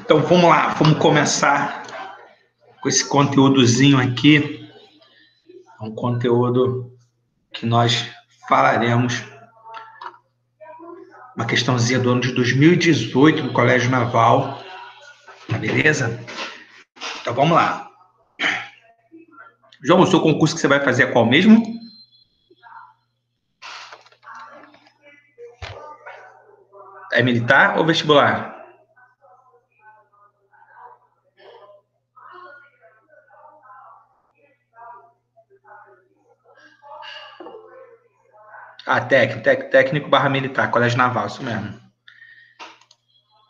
Então vamos lá, vamos começar com esse conteúdozinho aqui. É um conteúdo que nós falaremos, uma questãozinha do ano de 2018 no Colégio Naval, tá beleza? Então vamos lá. João, o seu concurso que você vai fazer é qual mesmo? É militar ou vestibular? Ah, técnico barra militar, Colégio Naval, isso mesmo.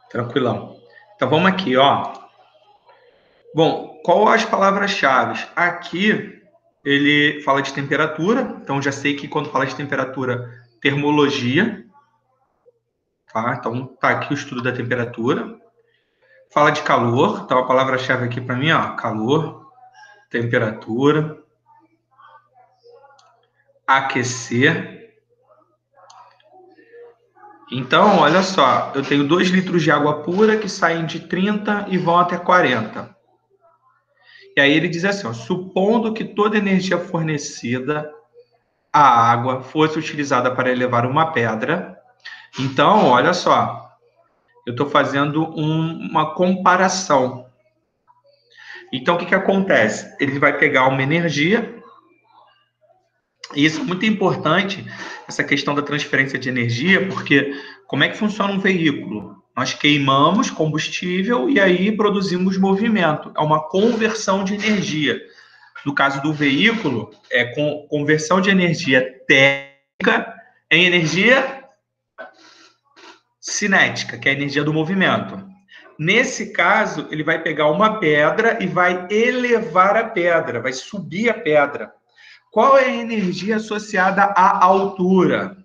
Tranquilão. Então vamos aqui, ó. Bom, qual as palavras-chave? Aqui ele fala de temperatura, então já sei que quando fala de temperatura, termologia, tá? Então tá aqui o estudo da temperatura. Fala de calor, então a palavra-chave aqui para mim, ó, calor, temperatura, aquecer. Então, olha só, eu tenho 2 litros de água pura que saem de 30 e vão até 40. E aí ele diz assim, ó, supondo que toda energia fornecida à água fosse utilizada para elevar uma pedra. Então, olha só, eu estou fazendo uma comparação. Então, o que acontece? Ele vai pegar uma energia, e isso é muito importante, essa questão da transferência de energia, porque como é que funciona um veículo? Nós queimamos combustível e aí produzimos movimento. É uma conversão de energia. No caso do veículo, é conversão de energia térmica em energia cinética, que é a energia do movimento. Nesse caso, ele vai pegar uma pedra e vai elevar a pedra, vai subir a pedra. Qual é a energia associada à altura?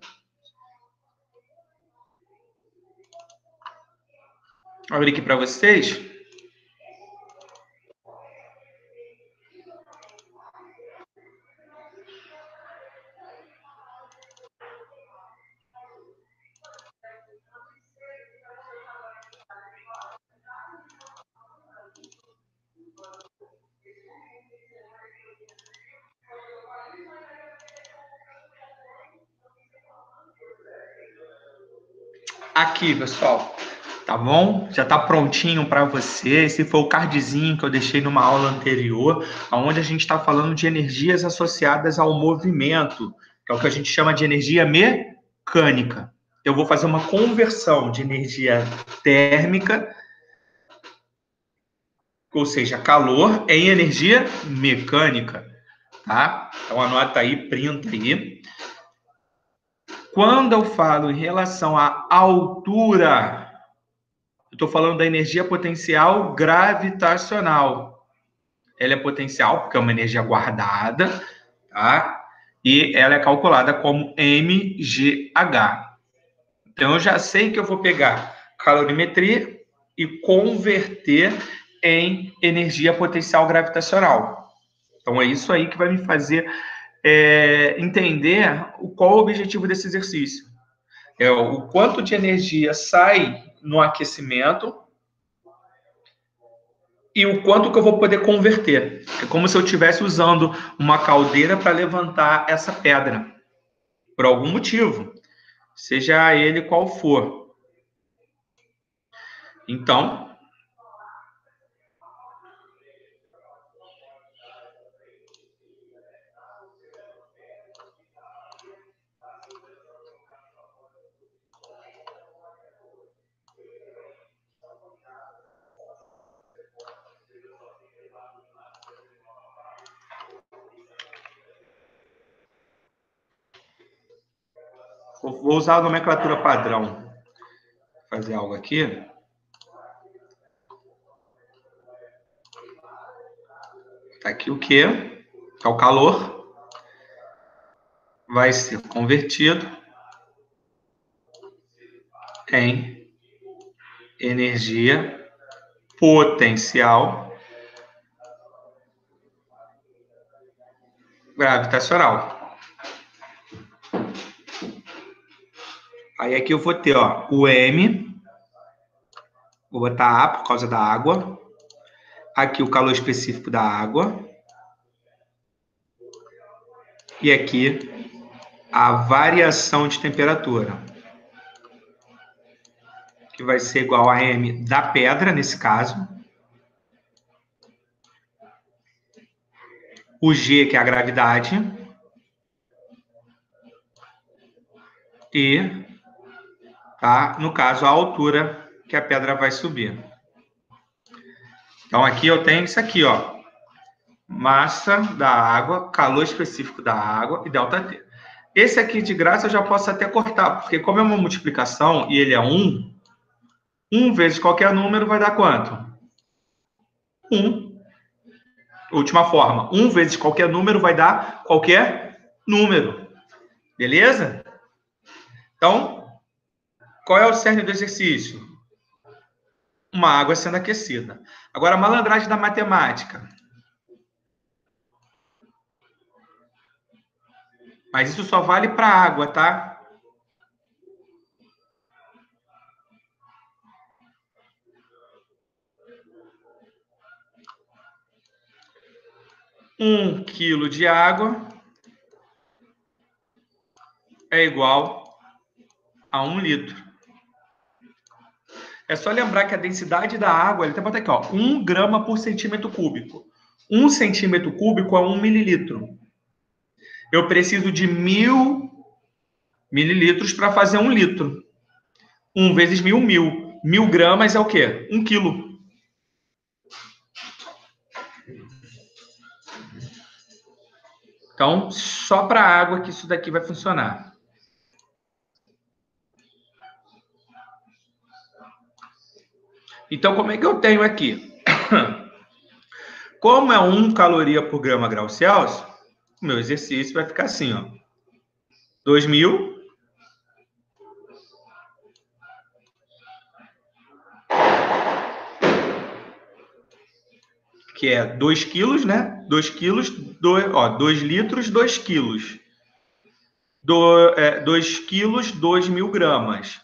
Vou abrir aqui para vocês. Aqui, pessoal, tá bom? Já tá prontinho para você. Esse foi o cardzinho que eu deixei numa aula anterior, onde a gente está falando de energias associadas ao movimento, que é o que a gente chama de energia mecânica. Eu vou fazer uma conversão de energia térmica, ou seja, calor, em energia mecânica, tá? Então anota aí, printa aí. Quando eu falo em relação à altura, eu estou falando da energia potencial gravitacional. Ela é potencial porque é uma energia guardada, tá? E ela é calculada como mGh. Então, eu já sei que eu vou pegar calorimetria e converter em energia potencial gravitacional. Então, é isso aí que vai me fazer entender qual o objetivo desse exercício. É o quanto de energia sai no aquecimento e o quanto que eu vou poder converter. É como se eu estivesse usando uma caldeira para levantar essa pedra, por algum motivo, seja ele qual for. Então, vou usar a nomenclatura padrão. Vou fazer algo aqui. Está aqui o Q, que é o calor, vai ser convertido em energia potencial gravitacional. Aí aqui eu vou ter, ó, o M Vou botar A por causa da água. Aqui o calor específico da água. E aqui a variação de temperatura, que vai ser igual a M da pedra, nesse caso. O G, que é a gravidade. E, tá, no caso, a altura que a pedra vai subir. Então, aqui eu tenho isso aqui, ó. Massa da água, calor específico da água e ΔT. Esse aqui, de graça, eu já posso até cortar, porque como é uma multiplicação e ele é 1, 1 vezes qualquer número vai dar quanto? 1. Última forma, 1 vezes qualquer número vai dar qualquer número. Beleza? Então, qual é o cerne do exercício? Uma água sendo aquecida. Agora, a malandragem da matemática. Mas isso só vale para água, tá? Um quilo de água é igual a 1 litro. É só lembrar que a densidade da água, ele tem que botar aqui, ó, 1 grama por centímetro cúbico. 1 centímetro cúbico é 1 mililitro. Eu preciso de 1.000 mililitros para fazer 1 litro. 1 vezes 1.000, 1.000. 1.000 gramas é o quê? 1 quilo. Então, só para água que isso daqui vai funcionar. Então, como é que eu tenho aqui? Como é 1 caloria por grama grau Celsius, o meu exercício vai ficar assim, ó. 2.000 que é 2 quilos, né? 2 quilos, 2 litros, 2 quilos. 2 quilos, 2.000 gramas.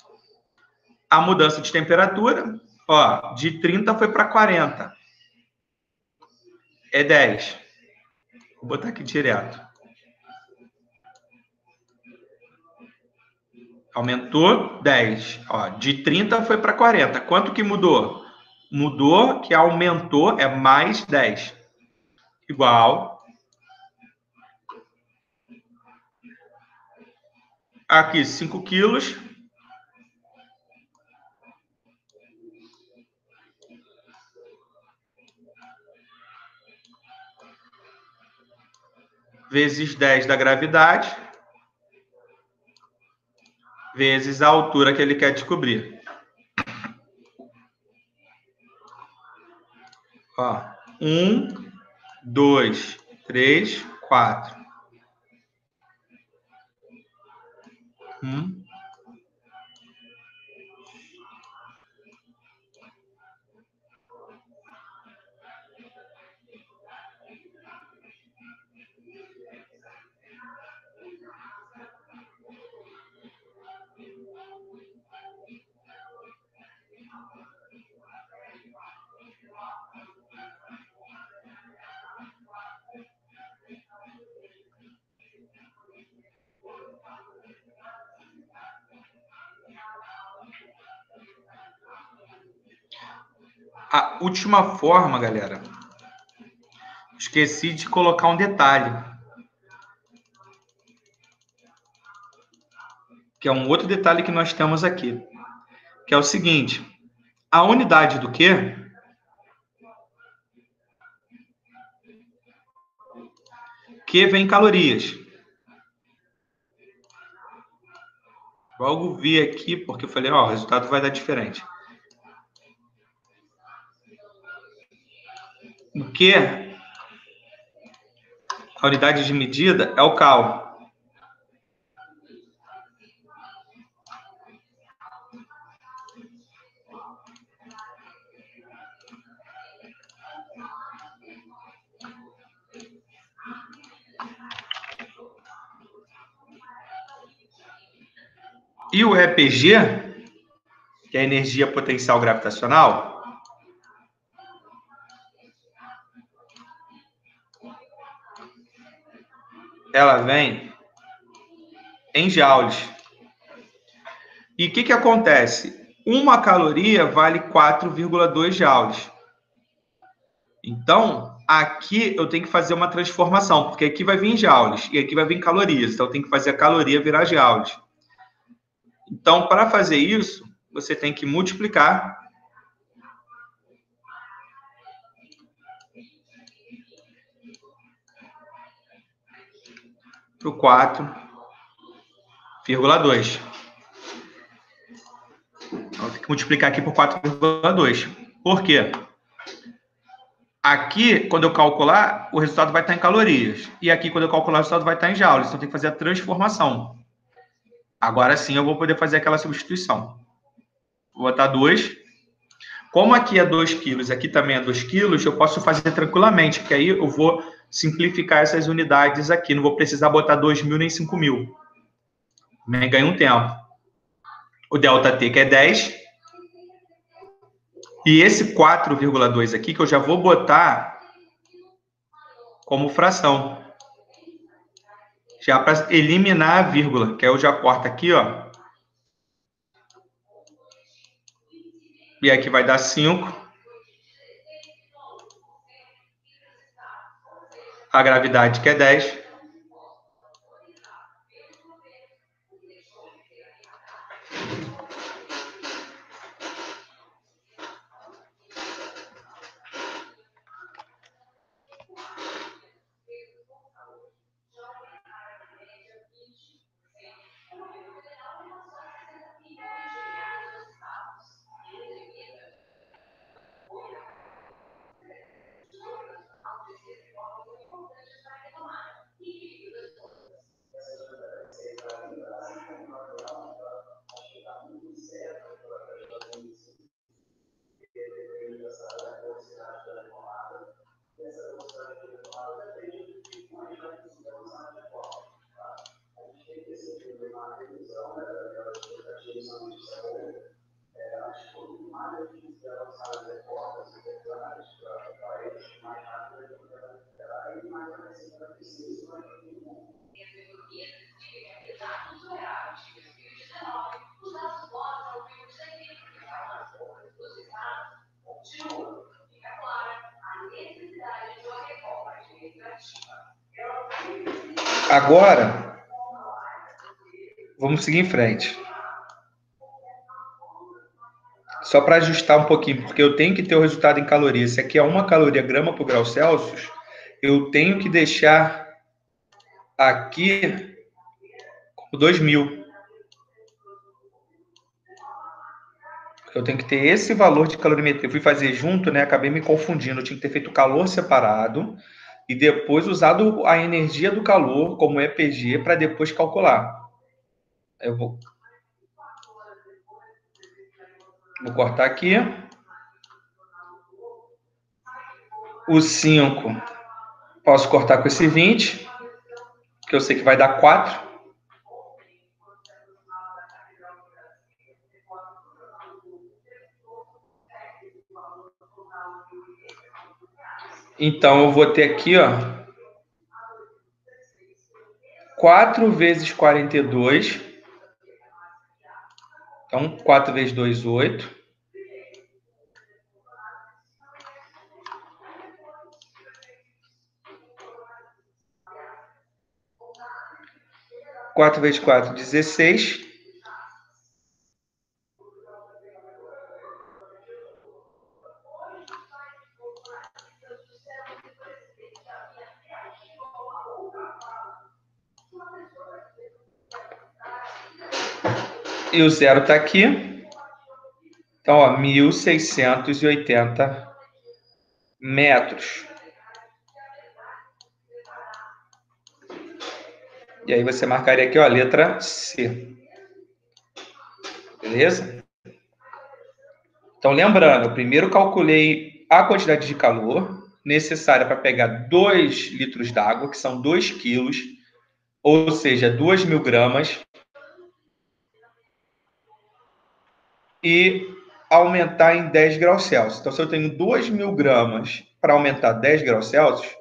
A mudança de temperatura, ó, de 30 foi para 40. É 10. Vou botar aqui direto. Aumentou 10. Ó, de 30 foi para 40. Quanto que mudou? Mudou que aumentou, é mais 10. Igual. Aqui, 5 quilos. Vezes 10 da gravidade. Vezes a altura que ele quer descobrir. Ó, 1, 2, 3, 4. A última forma, galera, esqueci de colocar um detalhe, que é um outro detalhe que nós temos aqui, que é o seguinte: a unidade do quê? Q vem em calorias. Logo vi aqui, porque eu falei, ó, o resultado vai dar diferente. O Q, a unidade de medida, é o cal. E o EPG, que é a energia potencial gravitacional, ela vem em joules. E o que acontece? Uma caloria vale 4,2 joules. Então, aqui eu tenho que fazer uma transformação, porque aqui vai vir joules e aqui vai vir calorias. Então, eu tenho que fazer a caloria virar joules. Então, para fazer isso, você tem que multiplicar por 4,2. Então, tem que multiplicar aqui por 4,2. Por quê? Aqui, quando eu calcular, o resultado vai estar em calorias. E aqui, quando eu calcular, o resultado vai estar em joules. Então, tem que fazer a transformação. Agora sim, eu vou poder fazer aquela substituição. Vou botar 2. Como aqui é 2 quilos, aqui também é 2 quilos, eu posso fazer tranquilamente, porque aí eu vou simplificar essas unidades aqui. Não vou precisar botar 2.000 nem 5.000. Também ganho um tempo. O ΔT, que é 10. E esse 4,2 aqui, que eu já vou botar como fração. Já para eliminar a vírgula, que aí eu já corto aqui, ó. E aqui vai dar 5. A gravidade, que é 10. Agora, vamos seguir em frente. Só para ajustar um pouquinho, porque eu tenho que ter o resultado em calorias. Se aqui é 1 caloria grama por grau Celsius, eu tenho que deixar aqui 2.000. Eu tenho que ter esse valor de calorimetria. Eu fui fazer junto, né? Acabei me confundindo. Eu tinha que ter feito o calor separado e depois usado a energia do calor como EPG para depois calcular. Eu vou cortar aqui. O 5 posso cortar com esse 20, que eu sei que vai dar 4. Então, eu vou ter aqui, ó, 4 vezes 42. Então, 4 vezes 2, 8. Quatro vezes 4, 16. E o zero está aqui. Então, ó, 1.680 metros. E aí você marcaria aqui, ó, a letra C. Beleza? Então, lembrando, eu primeiro calculei a quantidade de calor necessária para pegar 2 litros d'água, que são 2 quilos, ou seja, 2.000 gramas. e aumentar em 10 graus Celsius. Então, se eu tenho 2.000 gramas para aumentar 10 graus Celsius,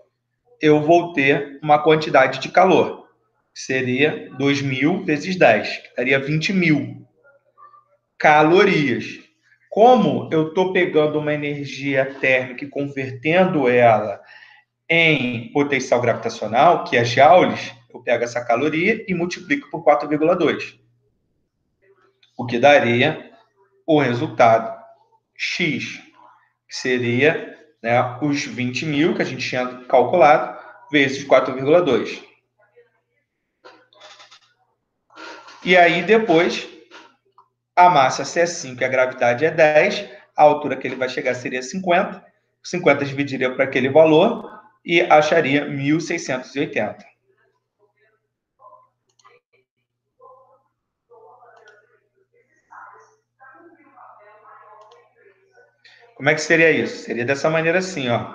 eu vou ter uma quantidade de calor, que seria 2.000 vezes 10, que daria 20.000 calorias. Como eu estou pegando uma energia térmica e convertendo ela em potencial gravitacional, que é joules, eu pego essa caloria e multiplico por 4,2, o que daria o resultado X, que seria, né, os 20.000 que a gente tinha calculado, vezes 4,2. E aí, depois, a massa se é 5 e a gravidade é 10, a altura que ele vai chegar seria 50. 50 dividiria por aquele valor e acharia 1.680. Como é que seria isso? Seria dessa maneira assim, ó.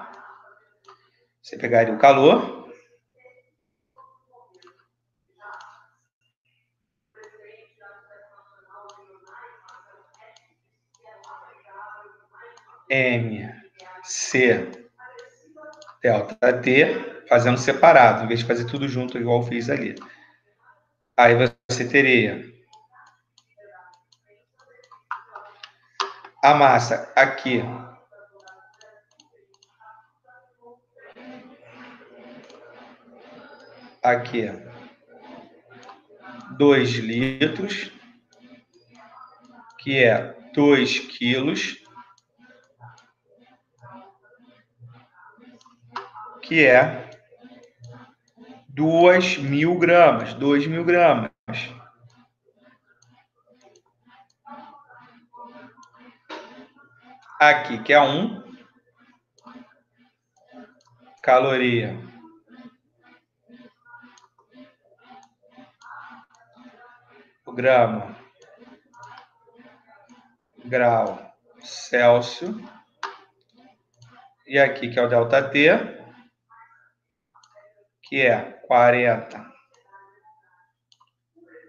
Você pegaria o calor, MC delta T, fazendo separado, em vez de fazer tudo junto, igual eu fiz ali. Aí você teria a massa aqui, aqui, 2 litros, que é 2 quilos, que é 2.000 gramas, 2.000 gramas. Aqui, que é 1 caloria por grama, grau Celsius. E aqui, que é o delta T, que é 40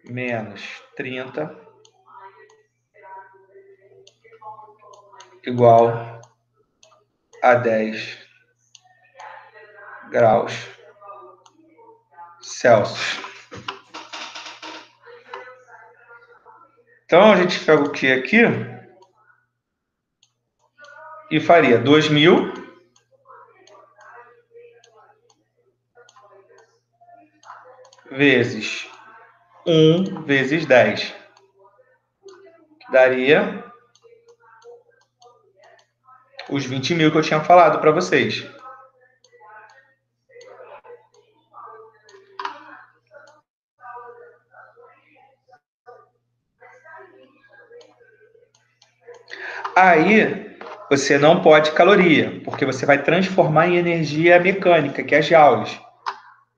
menos 30, igual a 10 graus Celsius. Então, a gente pega o que aqui e faria 2.000 vezes 1 vezes 10, que daria os 20.000 que eu tinha falado para vocês. Aí, você não pode caloria, porque você vai transformar em energia mecânica, que é joules.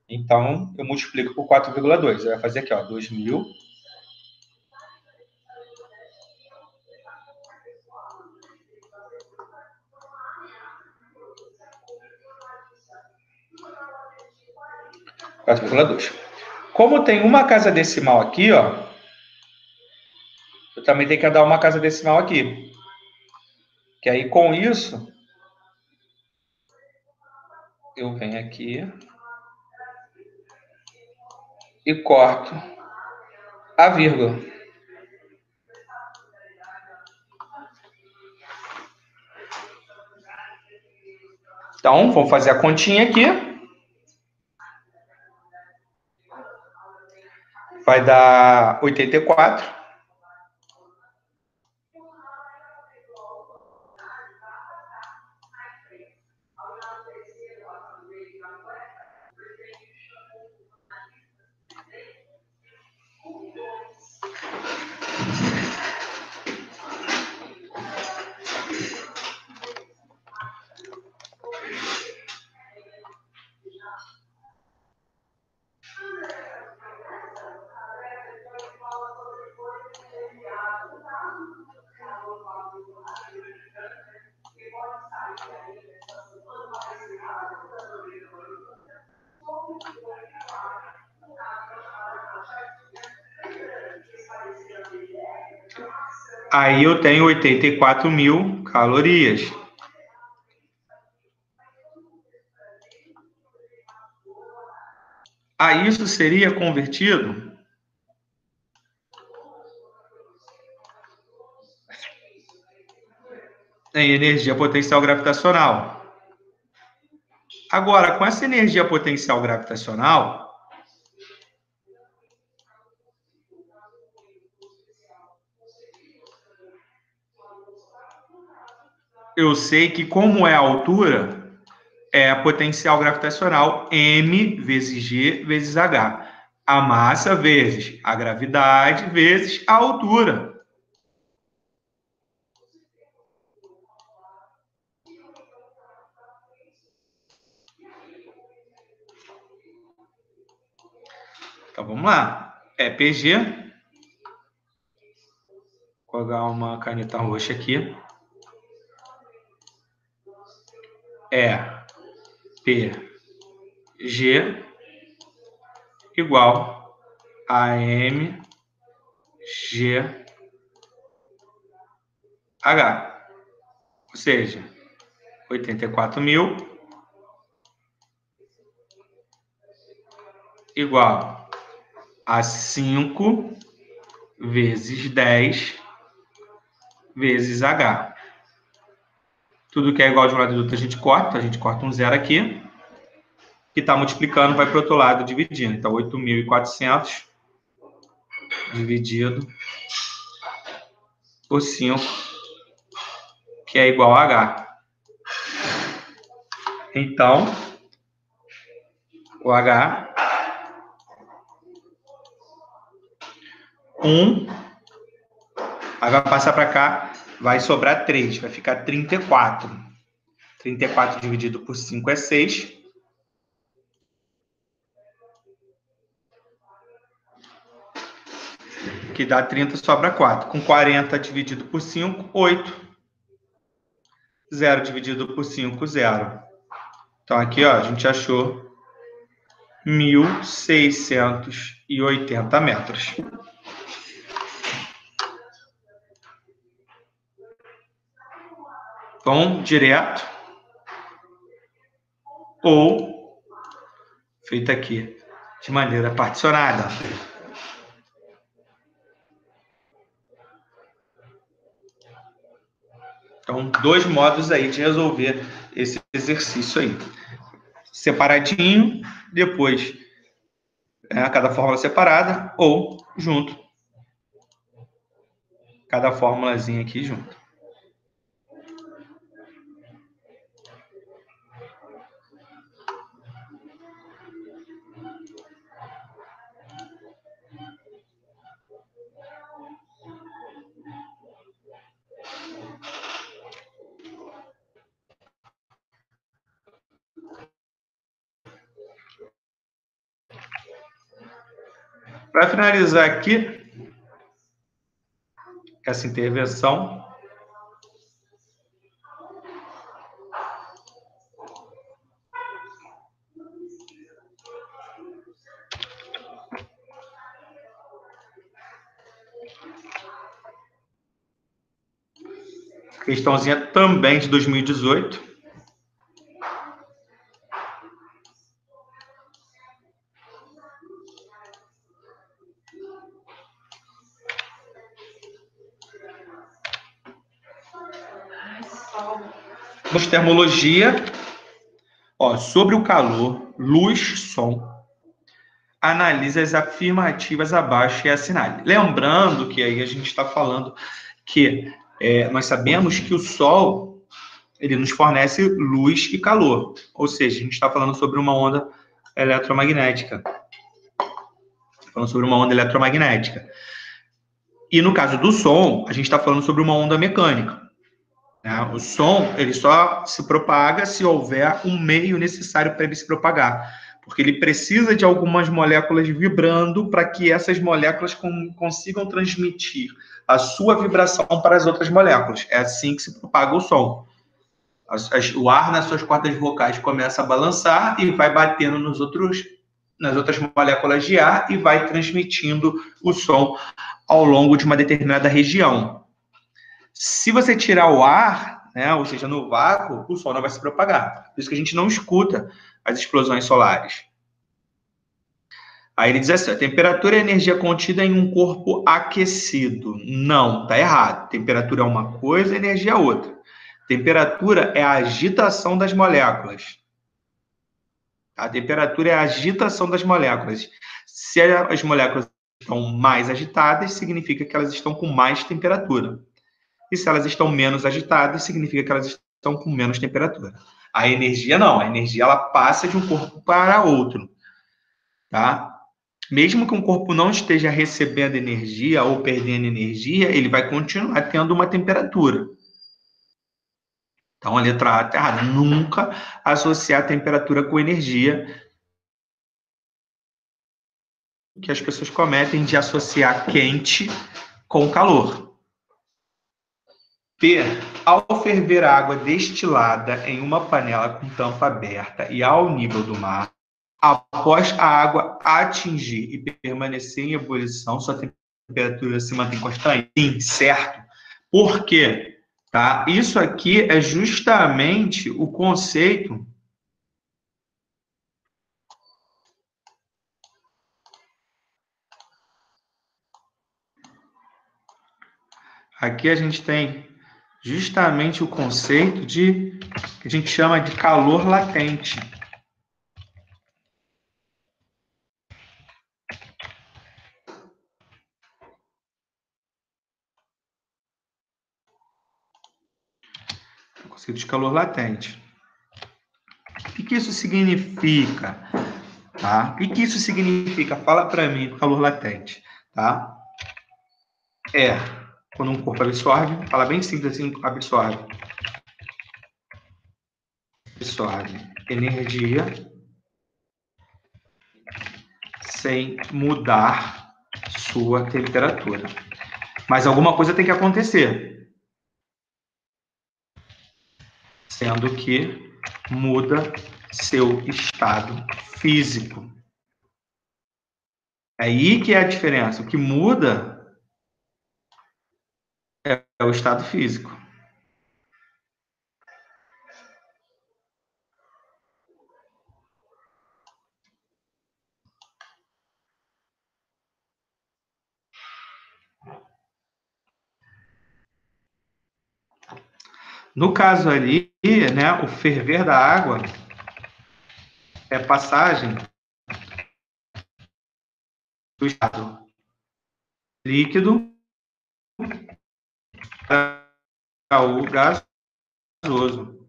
Então, eu multiplico por 4,2. Eu vou fazer aqui, ó, 2.000 4,2. Como tem uma casa decimal aqui, ó, eu também tenho que dar uma casa decimal aqui. Que aí, com isso, eu venho aqui e corto a vírgula. Então, vamos fazer a continha aqui. Vai dar 84. Aí eu tenho 84.000 calorias. Aí isso seria convertido em energia potencial gravitacional. Agora, com essa energia potencial gravitacional, eu sei que como é a altura, é a potencial gravitacional m vezes g vezes h. A massa vezes a gravidade vezes a altura. Então vamos lá. É PG. Vou colocar uma caneta roxa aqui. É PG igual a mg H. Ou seja, 84.000 igual a 5 vezes 10 vezes H. Tudo que é igual de um lado e do outro a gente corta um zero aqui, que está multiplicando, vai para o outro lado dividindo. Então, 8.400 dividido por 5, que é igual a H. Então, o H, 1, aí vai passar para cá, vai sobrar 3, vai ficar 34. 34 dividido por 5 é 6. Que dá 30, sobra 4. Com 40 dividido por 5, 8. 0 dividido por 5, 0. Então, aqui, ó, a gente achou 1.680 metros. Então, direto ou feito aqui de maneira particionada. Então, dois modos aí de resolver esse exercício aí. Separadinho, depois cada fórmula separada, ou junto. Cada fórmulazinha aqui junto. Para finalizar aqui essa intervenção, questãozinha também de 2018. Vamos termologia. Ó, sobre o calor, luz, som. Analise as afirmativas abaixo e assinale. Lembrando que aí a gente está falando que nós sabemos que o Sol ele nos fornece luz e calor. Ou seja, a gente está falando sobre uma onda eletromagnética. Falando sobre uma onda eletromagnética. E no caso do som, a gente está falando sobre uma onda mecânica. Né? O som ele só se propaga se houver um meio necessário para ele se propagar. Porque ele precisa de algumas moléculas vibrando para que essas moléculas consigam transmitir a sua vibração para as outras moléculas. É assim que se propaga o som. O ar nas suas cordas vocais começa a balançar e vai batendo nas outras moléculas de ar e vai transmitindo o som ao longo de uma determinada região. Se você tirar o ar, né, ou seja, no vácuo, o Sol não vai se propagar. Por isso que a gente não escuta as explosões solares. Aí ele diz assim, a temperatura é a energia contida em um corpo aquecido. Não, tá errado. Temperatura é uma coisa, energia é outra. Temperatura é a agitação das moléculas. A temperatura é a agitação das moléculas. Se as moléculas estão mais agitadas, significa que elas estão com mais temperatura. E se elas estão menos agitadas, significa que elas estão com menos temperatura. A energia não. A energia ela passa de um corpo para outro. Tá? Mesmo que um corpo não esteja recebendo energia ou perdendo energia, ele vai continuar tendo uma temperatura. Então, a letra A está errada. Nunca associar temperatura com energia, que as pessoas cometem de associar quente com calor. P. Ao ferver a água destilada em uma panela com tampa aberta e ao nível do mar, após a água atingir e permanecer em ebulição, sua temperatura se mantém constante? Sim, certo. Por quê? Tá? Isso aqui é justamente o conceito aqui a gente tem justamente o conceito de que a gente chama de calor latente. O conceito de calor latente. O que isso significa? Tá? O que isso significa? Fala para mim, calor latente. Tá? É quando um corpo absorve, fala bem simples assim, absorve energia sem mudar sua temperatura. Mas alguma coisa tem que acontecer, sendo que muda seu estado físico. É aí que é a diferença. O que muda é o estado físico. No caso ali, né, o ferver da água é passagem do estado líquido para o gasoso.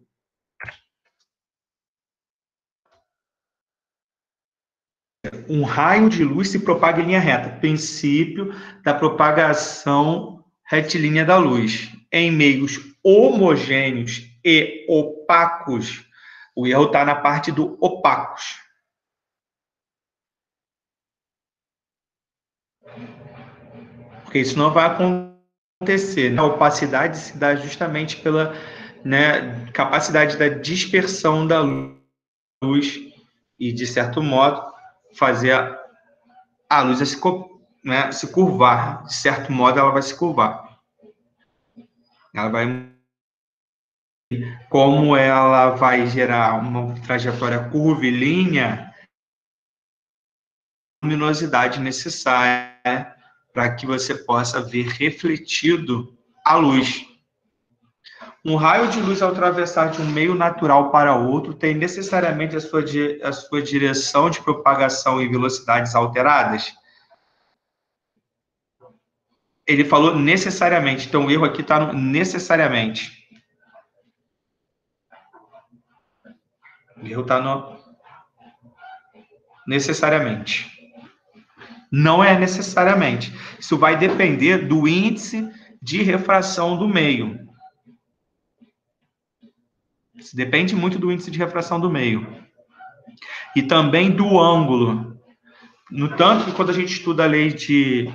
Um raio de luz se propaga em linha reta. Princípio da propagação retilínea da luz. Em meios homogêneos e opacos, o erro está na parte do opacos. Porque isso não vai acontecer. A opacidade se dá justamente pela, né, capacidade da dispersão da luz e, de certo modo, fazer a luz se curvar. De certo modo, ela vai se curvar. Ela vai... Como ela vai gerar uma trajetória curvilínea, a luminosidade necessária para que você possa ver refletido a luz. Um raio de luz, ao atravessar de um meio natural para outro, tem necessariamente a sua direção de propagação e velocidades alteradas? Ele falou necessariamente, então o erro aqui está no necessariamente. O erro está no necessariamente. Não é necessariamente. Isso vai depender do índice de refração do meio. Isso depende muito do índice de refração do meio. E também do ângulo. No tanto que quando a gente estuda a lei de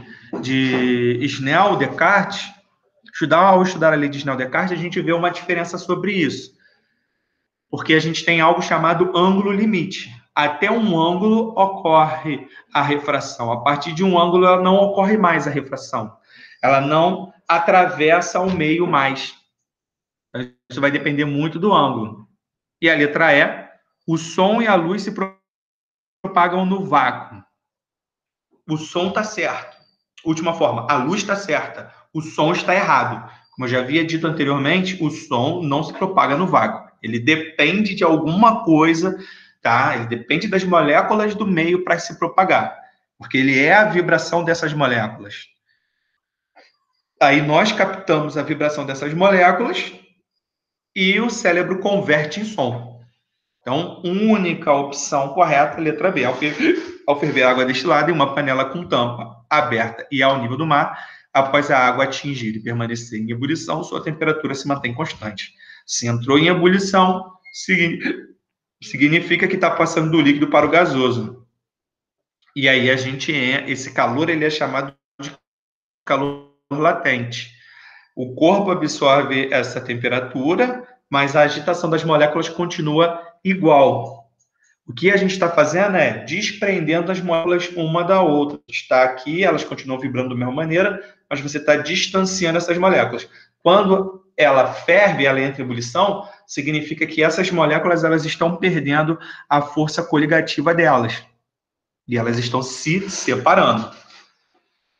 Snell-Descartes, ao estudar a lei de Snell-Descartes, a gente vê uma diferença sobre isso. Porque a gente tem algo chamado ângulo limite. Até um ângulo ocorre a refração. A partir de um ângulo, ela não ocorre mais a refração. ela não atravessa ao meio mais. Isso vai depender muito do ângulo. E a letra E, o som e a luz se propagam no vácuo. O som está certo. Última forma, a luz está certa, o som está errado. Como eu já havia dito anteriormente, o som não se propaga no vácuo. Ele depende de alguma coisa, tá? Ele depende das moléculas do meio para se propagar, porque ele é a vibração dessas moléculas. Aí nós captamos a vibração dessas moléculas e o cérebro converte em som. Então, única opção correta, letra B. Ao ferver água destilada em uma panela com tampa aberta e ao nível do mar, após a água atingir e permanecer em ebulição, sua temperatura se mantém constante. Se entrou em ebulição, significa que está passando do líquido para o gasoso. E aí esse calor ele é chamado de calor latente. O corpo absorve essa temperatura, mas a agitação das moléculas continua igual. O que a gente está fazendo é desprendendo as moléculas uma da outra. Está aqui, elas continuam vibrando da mesma maneira, mas você está distanciando essas moléculas. Quando ela ferve, ela entra em ebulição, significa que essas moléculas elas estão perdendo a força coligativa delas. E elas estão se separando.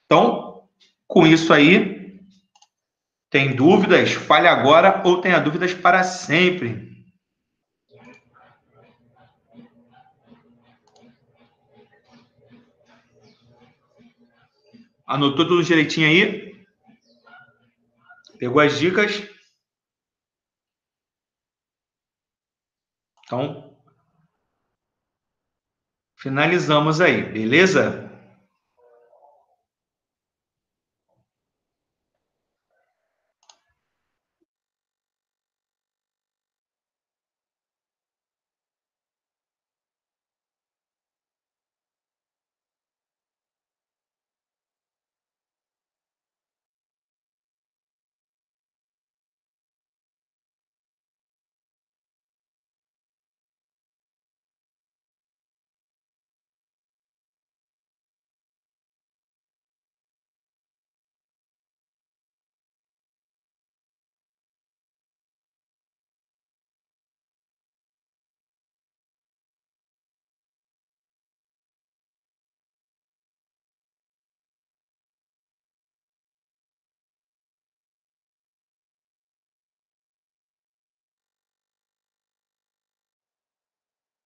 Então, com isso aí, tem dúvidas? Fale agora ou tenha dúvidas para sempre. Anotou tudo direitinho aí? Pegou as dicas? Então, finalizamos aí, beleza?